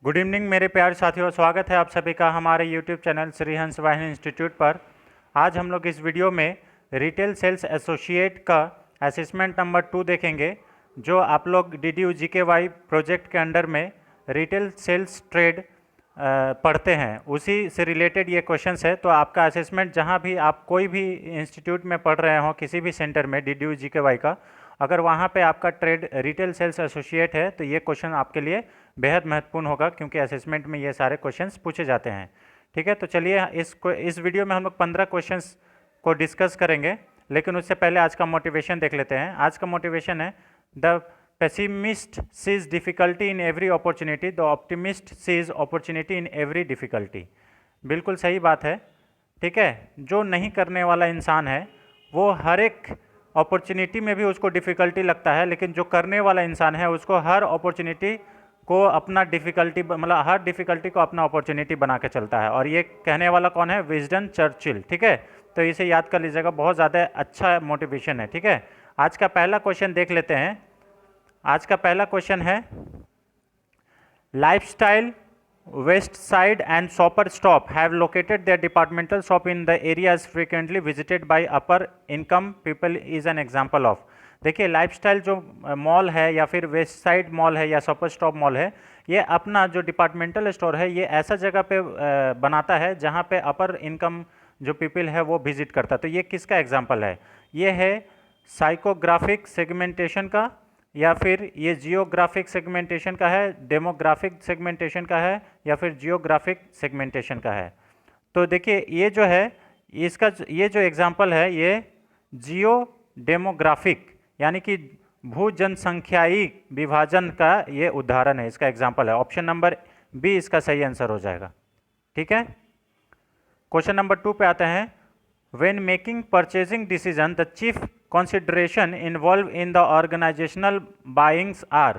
Good evening मेरे प्यारे साथियों, स्वागत है आप सभी का हमारे यूट्यूब चैनल श्री हंस वाहिनी इंस्टीट्यूट पर। आज हम लोग इस वीडियो में रिटेल सेल्स एसोसिएट का असेसमेंट नंबर 2 देखेंगे, जो आप लोग DDU GKY प्रोजेक्ट के अंडर में रिटेल सेल्स ट्रेड पढ़ते हैं, उसी से रिलेटेड ये क्वेश्चंस है। तो आपका असेसमेंट जहाँ भी आप कोई भी इंस्टीट्यूट में पढ़ रहे हो, किसी भी सेंटर में DDU GKY का, अगर वहाँ पे आपका ट्रेड रिटेल सेल्स एसोसिएट है तो ये क्वेश्चन आपके लिए बेहद महत्वपूर्ण होगा, क्योंकि असेसमेंट में ये सारे क्वेश्चंस पूछे जाते हैं। ठीक है, तो चलिए इस वीडियो में हम लोग 15 क्वेश्चंस को डिस्कस करेंगे, लेकिन उससे पहले आज का मोटिवेशन देख लेते हैं। आज का मोटिवेशन है, the pessimist sees difficulty in every opportunity, the optimist sees opportunity in every difficulty. बिल्कुल सही बात है। ठीक है, जो नहीं करने वाला इंसान है वो हर एक अपॉर्चुनिटी में भी उसको डिफ़िकल्टी लगता है, लेकिन जो करने वाला इंसान है उसको हर अपॉर्चुनिटी को अपना डिफ़िकल्टी, मतलब हर डिफ़िकल्टी को अपना अपॉर्चुनिटी बना के चलता है। और ये कहने वाला कौन है? Wisden Churchill. ठीक है, तो इसे याद कर लीजिएगा, बहुत ज़्यादा अच्छा मोटिवेशन है। ठीक है, आज का पहला क्वेश्चन देख लेते हैं। आज का पहला क्वेश्चन है, Lifestyle, Westside and Shopper Stop have located their departmental shop in the areas frequently visited by upper income people is an example of. देखिए, लाइफस्टाइल जो मॉल है या फिर वेस्ट साइड मॉल है या शॉपर स्टॉप मॉल है, ये अपना जो डिपार्टमेंटल स्टोर है ये ऐसा जगह पे बनाता है जहाँ पे अपर इनकम जो पीपल है वो विजिट करता है। तो ये किसका एग्जाम्पल है? ये है साइकोग्राफिक सेगमेंटेशन का, या फिर ये जियोग्राफिक सेगमेंटेशन का है, डेमोग्राफिक सेगमेंटेशन का है, या फिर जियोग्राफिक सेगमेंटेशन का है। तो देखिए, ये जो है इसका ये जो एग्जाम्पल है ये जियो डेमोग्राफिक यानी कि भू जनसंख्याई विभाजन का ये उदाहरण है, इसका एग्जाम्पल है। ऑप्शन नंबर बी इसका सही आंसर हो जाएगा। ठीक है, क्वेश्चन नंबर 2 पे आते हैं। When making purchasing decision, the chief consideration involved in the organizational buyings are,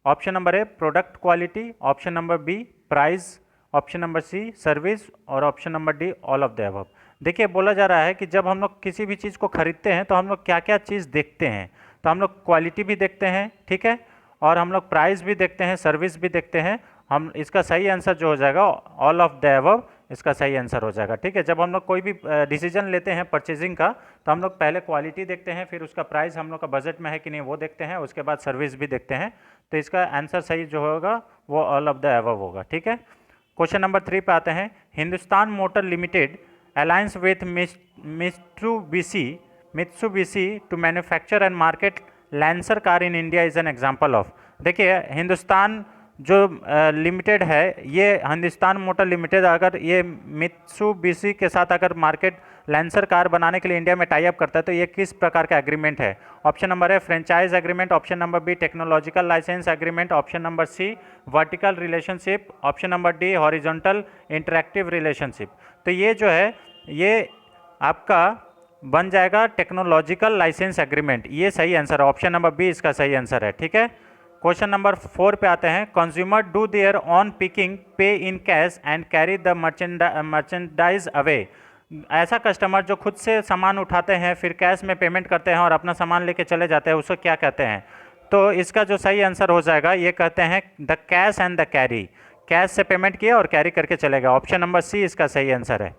option number A product quality, option number B price, option number C service, और option number D all of the above. देखिए, बोला जा रहा है कि जब हम लोग किसी भी चीज़ को खरीदते हैं तो हम लोग क्या क्या चीज़ देखते हैं। तो हम लोग क्वालिटी भी देखते हैं, ठीक है, और हम लोग प्राइस भी देखते हैं, सर्विस भी देखते हैं। हम इसका सही आंसर जो हो जाएगा ऑल ऑफ द अबव, इसका सही आंसर हो जाएगा। ठीक है, जब हम लोग कोई भी डिसीजन लेते हैं परचेजिंग का, तो हम लोग पहले क्वालिटी देखते हैं, फिर उसका प्राइस हम लोग का बजट में है कि नहीं वो देखते हैं, उसके बाद सर्विस भी देखते हैं। तो इसका आंसर सही जो होगा वो ऑल ऑफ द अबव होगा। ठीक है, क्वेश्चन नंबर 3 पे आते हैं। Hindustan Motor Limited alliance with Mitsubishi to manufacture and market Lancer car in India is an example of. देखिए, हिंदुस्तान जो लिमिटेड है, ये हिंदुस्तान मोटर लिमिटेड अगर ये मित्सुबिशी के साथ अगर मार्केट लैंसर कार बनाने के लिए इंडिया में टाई अप करता है तो ये किस प्रकार का एग्रीमेंट है? Option number A franchise agreement, option number B technological license agreement, option number C vertical relationship, option number D horizontal interactive relationship. तो ये जो है ये आपका बन जाएगा टेक्नोलॉजिकल लाइसेंस एग्रीमेंट। ये सही आंसर है, ऑप्शन नंबर बी इसका सही आंसर है। ठीक है, क्वेश्चन नंबर 4 पे आते हैं। Consumer do their own picking pay in cash and carry the merchandise away. ऐसा कस्टमर जो खुद से सामान उठाते हैं फिर कैश में पेमेंट करते हैं और अपना सामान लेके चले जाते हैं, उसको क्या कहते हैं? तो इसका जो सही आंसर हो जाएगा ये कहते हैं the cash and the carry. Cash से पेमेंट किए और कैरी करके चले गए। ऑप्शन नंबर सी इसका सही आंसर है।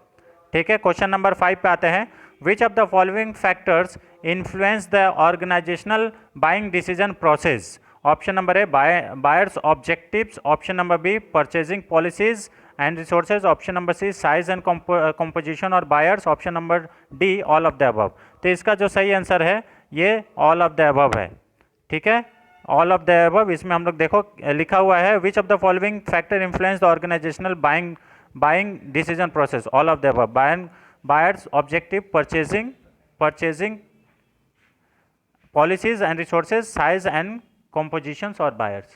ठीक है, क्वेश्चन नंबर 5 पे आते हैं। Which of the following factors influence the organizational buying decision process? Option number A buyers objectives, option number B purchasing policies and resources, option number C size and composition और buyers, option number D all of the above. तो इसका जो सही answer है ये all of the above है। ठीक है, ऑल ऑफ द अबव, इसमें हम लोग देखो लिखा हुआ है which of the following factor influence the organizational buying decision process, all of the above. Buyers objective, purchasing policies and resources, size and compositions और buyers।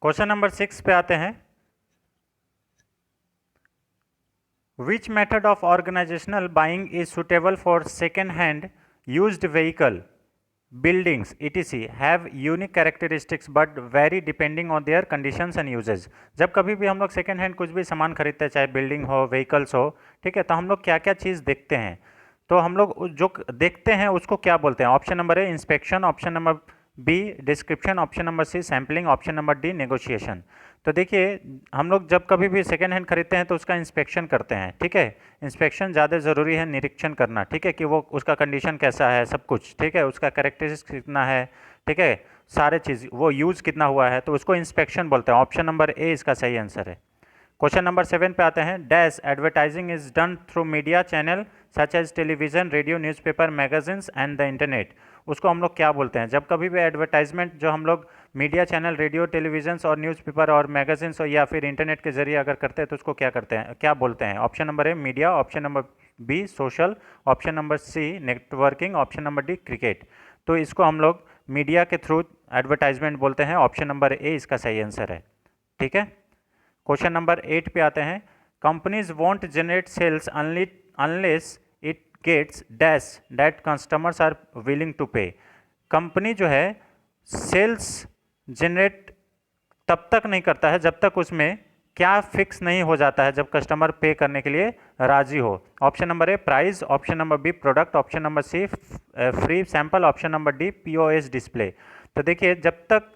क्वेश्चन नंबर 6 पे आते हैं। Which method of organizational buying is suitable for second hand used vehicle, buildings etc have unique characteristics but vary depending on their conditions and uses। जब कभी भी हम लोग second hand कुछ भी सामान खरीदते हैं, चाहे बिल्डिंग हो, व्हीकल्स हो, ठीक है, तो हम लोग क्या क्या चीज़ देखते हैं? तो हम लोग जो देखते हैं उसको क्या बोलते हैं? Option number A inspection, option number B description, option number C sampling, option number D negotiation. तो देखिए, हम लोग जब कभी भी सेकेंड हैंड खरीदते हैं तो उसका इंस्पेक्शन करते हैं, ठीक है। इंस्पेक्शन ज़्यादा ज़रूरी है, निरीक्षण करना, ठीक है, कि वो उसका कंडीशन कैसा है, सब कुछ, ठीक है, उसका कैरेक्टरिस्टिक्स कितना है, ठीक है, सारे चीज़, वो यूज़ कितना हुआ है, तो उसको इंस्पेक्शन बोलते हैं। ऑप्शन नंबर ए इसका सही आंसर है। क्वेश्चन नंबर 7 पे आते हैं। Dash advertising is done through media channel such as television, radio, newspaper, magazines and the internet. उसको हम लोग क्या बोलते हैं? जब कभी भी एडवर्टाइजमेंट जो हम लोग मीडिया चैनल, रेडियो, टेलीविजन और न्यूज़पेपर और मैगजीन्स या फिर इंटरनेट के जरिए अगर करते हैं तो उसको क्या करते हैं, क्या बोलते हैं? Option number A media, option number B social, option number C networking, option number D cricket. तो इसको हम लोग मीडिया के थ्रू एडवर्टाइजमेंट बोलते हैं। ऑप्शन नंबर ए इसका सही आंसर है, ठीक है। क्वेश्चन नंबर 8 पे आते हैं। Companies won't generate sales unless it gets dash that customers are willing to pay. Company जो है सेल्स जनरेट तब तक नहीं करता है जब तक उसमें क्या फिक्स नहीं हो जाता है, जब कस्टमर पे करने के लिए राजी हो। Option number A price, option number B product, option number C free sample, option number D POS display. तो देखिए, जब तक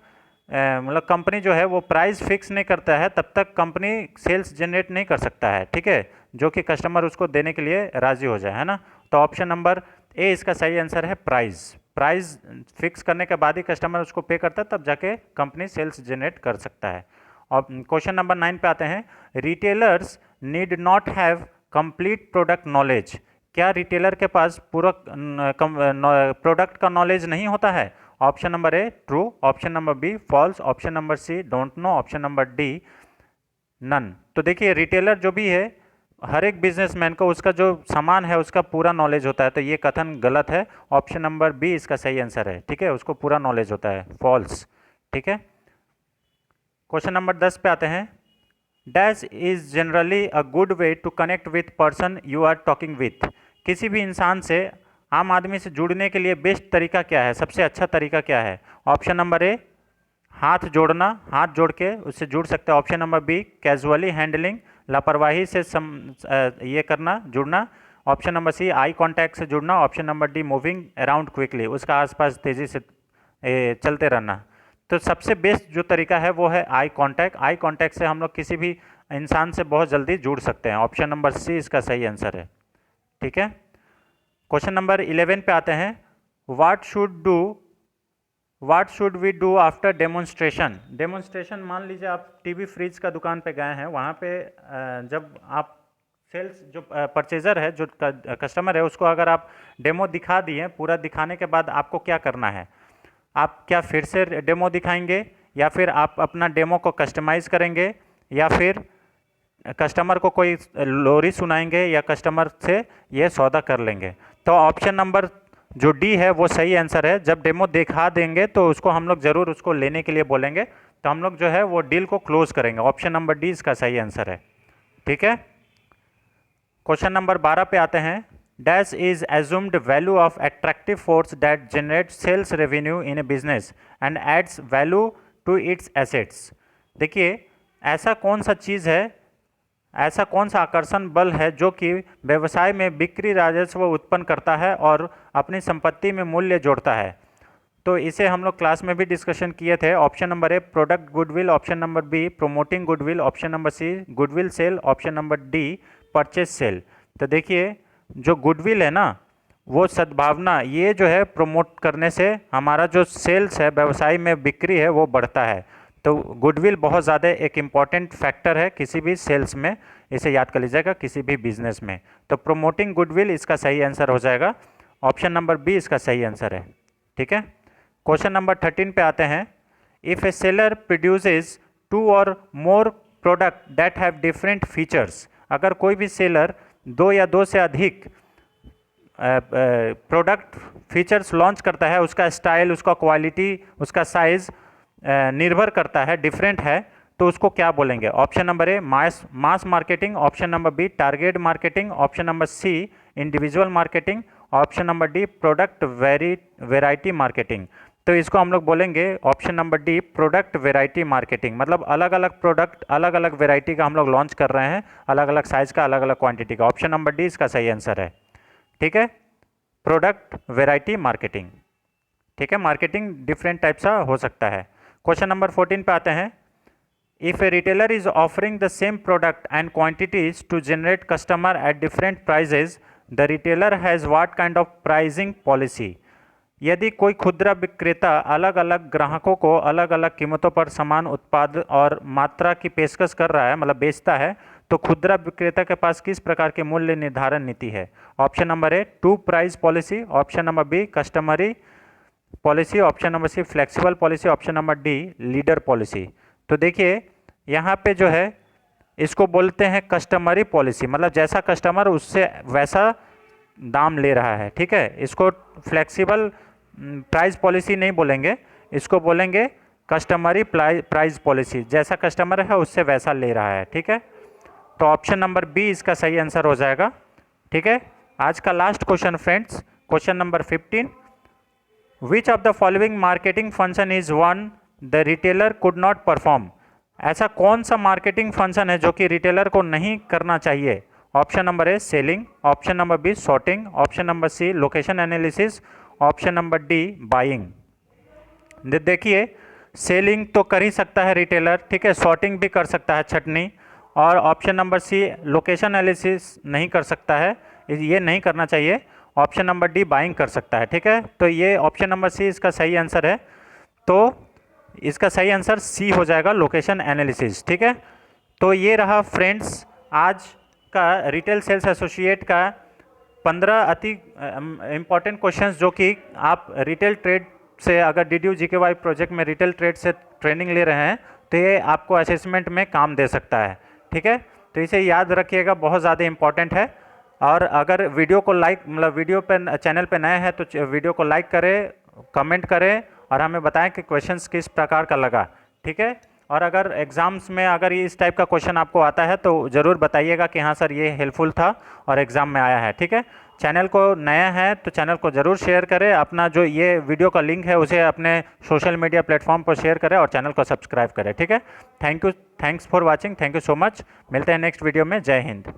मतलब कंपनी जो है वो प्राइस फिक्स नहीं करता है तब तक कंपनी सेल्स जनरेट नहीं कर सकता है, ठीक है, जो कि कस्टमर उसको देने के लिए राजी हो जाए, है ना। तो ऑप्शन नंबर ए इसका सही आंसर है प्राइस। प्राइस फिक्स करने के बाद ही कस्टमर उसको पे करता है, तब जाके कंपनी सेल्स जनरेट कर सकता है। और क्वेश्चन नंबर 9 पे आते हैं। Retailers need not have complete product knowledge. क्या रिटेलर के पास पूरा प्रोडक्ट का नॉलेज नहीं होता है? Option number A true, option number B false, option number C don't know, option number D none. तो देखिए, रिटेलर जो भी है, हर एक बिजनेसमैन को उसका जो सामान है उसका पूरा नॉलेज होता है, तो ये कथन गलत है। ऑप्शन नंबर बी इसका सही आंसर है, ठीक है, उसको पूरा नॉलेज होता है, फॉल्स, ठीक है। क्वेश्चन नंबर 10 पे आते हैं। Dash is generally a good way to connect with person you are talking with. किसी भी इंसान से, आम आदमी से जुड़ने के लिए बेस्ट तरीका क्या है, सबसे अच्छा तरीका क्या है? ऑप्शन नंबर ए हाथ जोड़ना, हाथ जोड़ के उससे जुड़ सकते हैं। Option number B casually handling, लापरवाही से ये करना, जुड़ना। Option number C eye contact से जुड़ना। Option number D moving around quickly, उसका आसपास तेज़ी से चलते रहना। तो सबसे बेस्ट जो तरीका है वो है आई कांटेक्ट। आई कांटेक्ट से हम लोग किसी भी इंसान से बहुत जल्दी जुड़ सकते हैं। ऑप्शन नंबर सी इसका सही आंसर है, ठीक है। क्वेश्चन नंबर 11 पे आते हैं। What should we do after demonstration. Demonstration, मान लीजिए आप टीवी फ्रिज का दुकान पे गए हैं, वहाँ पे जब आप सेल्स जो परचेज़र है, जो कस्टमर है, उसको अगर आप डेमो दिखा दिए, पूरा दिखाने के बाद आपको क्या करना है? आप क्या फिर से डेमो दिखाएंगे, या फिर आप अपना डेमो को कस्टमाइज़ करेंगे, या फिर कस्टमर को कोई लोरी सुनाएंगे, या कस्टमर से ये सौदा कर लेंगे? तो ऑप्शन नंबर जो डी है वो सही आंसर है। जब डेमो दिखा देंगे तो उसको हम लोग ज़रूर उसको लेने के लिए बोलेंगे, तो हम लोग जो है वो डील को क्लोज करेंगे। ऑप्शन नंबर डी इसका सही आंसर है, ठीक है। क्वेश्चन नंबर 12 पे आते हैं। Dash is assumed value of attractive force that generate sales revenue in a business and adds value to its assets. देखिए, ऐसा कौन सा चीज़ है, ऐसा कौन सा आकर्षण बल है जो कि व्यवसाय में बिक्री राजस्व उत्पन्न करता है और अपनी संपत्ति में मूल्य जोड़ता है? तो इसे हम लोग क्लास में भी डिस्कशन किए थे। Option number A product goodwill, option number B promoting goodwill, option number C goodwill sale, option number D purchase sale. तो देखिए, जो गुडविल है ना, वो सद्भावना, ये जो है प्रोमोट करने से हमारा जो सेल्स है, व्यवसाय में बिक्री है, वो बढ़ता है। तो गुडविल बहुत ज़्यादा एक इम्पॉर्टेंट फैक्टर है किसी भी सेल्स में, इसे याद कर लीजिएगा, किसी भी बिजनेस में। तो प्रोमोटिंग गुडविल इसका सही आंसर हो जाएगा। ऑप्शन नंबर बी इसका सही आंसर है, ठीक है। क्वेश्चन नंबर 13 पे आते हैं। इफ़ ए सेलर प्रोड्यूसेस 2 और more product that have different features. अगर कोई भी सेलर 2 या 2 से अधिक प्रोडक्ट फीचर्स लॉन्च करता है, उसका स्टाइल, उसका क्वालिटी, उसका साइज़ निर्भर करता है, डिफरेंट है, तो उसको क्या बोलेंगे? Option number A mass marketing, option number B target marketing, option number C individual marketing, option number D product variety marketing. तो इसको हम लोग बोलेंगे option number D product variety marketing. मतलब अलग अलग प्रोडक्ट, अलग अलग वेराइटी का हम लोग लॉन्च कर रहे हैं, अलग अलग साइज़ का, अलग अलग क्वांटिटी का। ऑप्शन नंबर डी इसका सही आंसर है, ठीक है। Product variety marketing. ठीक है, मार्केटिंग डिफरेंट टाइप सा हो सकता है। क्वेश्चन नंबर 14 पे आते हैं। If a retailer is offering the same product and quantities to generate customer at different prices, the retailer has what kind of pricing policy. यदि कोई खुदरा विक्रेता अलग अलग ग्राहकों को अलग अलग कीमतों पर समान उत्पाद और मात्रा की पेशकश कर रहा है, मतलब बेचता है, तो खुदरा विक्रेता के पास किस प्रकार की मूल्य निर्धारण नीति है? Option number A two price policy, option number B customary policy, option number C flexible policy, option number D leader policy. तो देखिए यहाँ पे जो है इसको बोलते हैं कस्टमरी पॉलिसी, मतलब जैसा कस्टमर उससे वैसा दाम ले रहा है। ठीक है, इसको फ्लेक्सिबल प्राइस पॉलिसी नहीं बोलेंगे, इसको बोलेंगे कस्टमरी प्राइस पॉलिसी, जैसा कस्टमर है उससे वैसा ले रहा है। ठीक है, तो ऑप्शन नंबर बी इसका सही आंसर हो जाएगा। ठीक है, आज का last question friends, question number 15। Which of the following marketing function is one the retailer could not perform. ऐसा कौन सा मार्केटिंग फंक्शन है जो कि रिटेलर को नहीं करना चाहिए? Option number A selling, option number B sorting, option number C location analysis, option number D buying. देखिए सेलिंग तो कर ही सकता है रिटेलर, ठीक है, सॉर्टिंग भी कर सकता है छटनी, और option number C location analysis नहीं कर सकता है, ये नहीं करना चाहिए। ऑप्शन नंबर डी बाइंग कर सकता है। ठीक है, तो ये ऑप्शन नंबर सी इसका सही आंसर है। तो इसका सही आंसर सी हो जाएगा लोकेशन एनालिसिस। ठीक है, तो ये रहा फ्रेंड्स आज का रिटेल सेल्स एसोसिएट का 15 अति इम्पॉर्टेंट क्वेश्चंस जो कि आप रिटेल ट्रेड से, अगर DDU-GKY प्रोजेक्ट में रिटेल ट्रेड से ट्रेनिंग ले रहे हैं तो ये आपको असेसमेंट में काम दे सकता है। ठीक है, तो इसे याद रखिएगा, बहुत ज़्यादा इम्पॉर्टेंट है। और अगर वीडियो को लाइक, मतलब वीडियो पे चैनल पे नए हैं तो वीडियो को लाइक करें, कमेंट करें और हमें बताएं कि क्वेश्चंस किस प्रकार का लगा। ठीक है, और अगर एग्ज़ाम्स में अगर इस टाइप का क्वेश्चन आपको आता है तो ज़रूर बताइएगा कि हाँ सर ये हेल्पफुल था और एग्ज़ाम में आया है। ठीक है, चैनल को नया है तो चैनल को ज़रूर शेयर करें, अपना जो ये वीडियो का लिंक है उसे अपने सोशल मीडिया प्लेटफॉर्म पर शेयर करें और चैनल को सब्सक्राइब करें। ठीक है, thank you, thanks for watching, thank you so much. मिलते हैं नेक्स्ट वीडियो में। जय हिंद।